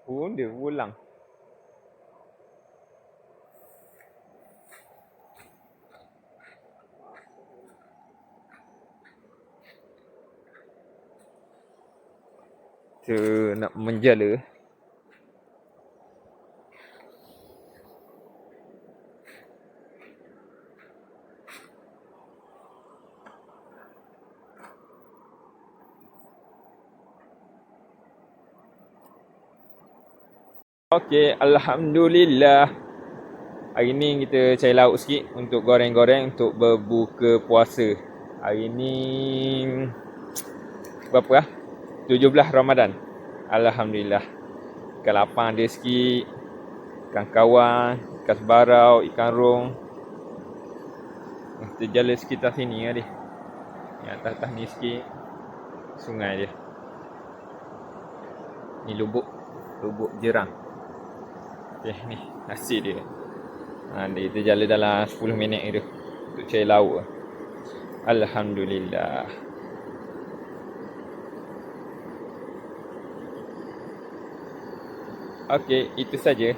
Dia ulang. Tu nak menjala. Okey, alhamdulillah. Hari ni kita cari lauk sikit untuk goreng-goreng untuk berbuka puasa. Hari ni berapa lah? 17 Ramadan. Alhamdulillah. Ikan lapang ada sikit. Ikan kawan, ikan sebarau, ikan rong. Kita jala sekitar sini lah dia. Yang atas-atas ni sikit. Sungai dia. Ni lubuk jerang. Okay, ni nasi dia. Kita jala dalam 10 minit tu untuk cari lauk. Alhamdulillah. Okey, itu saja.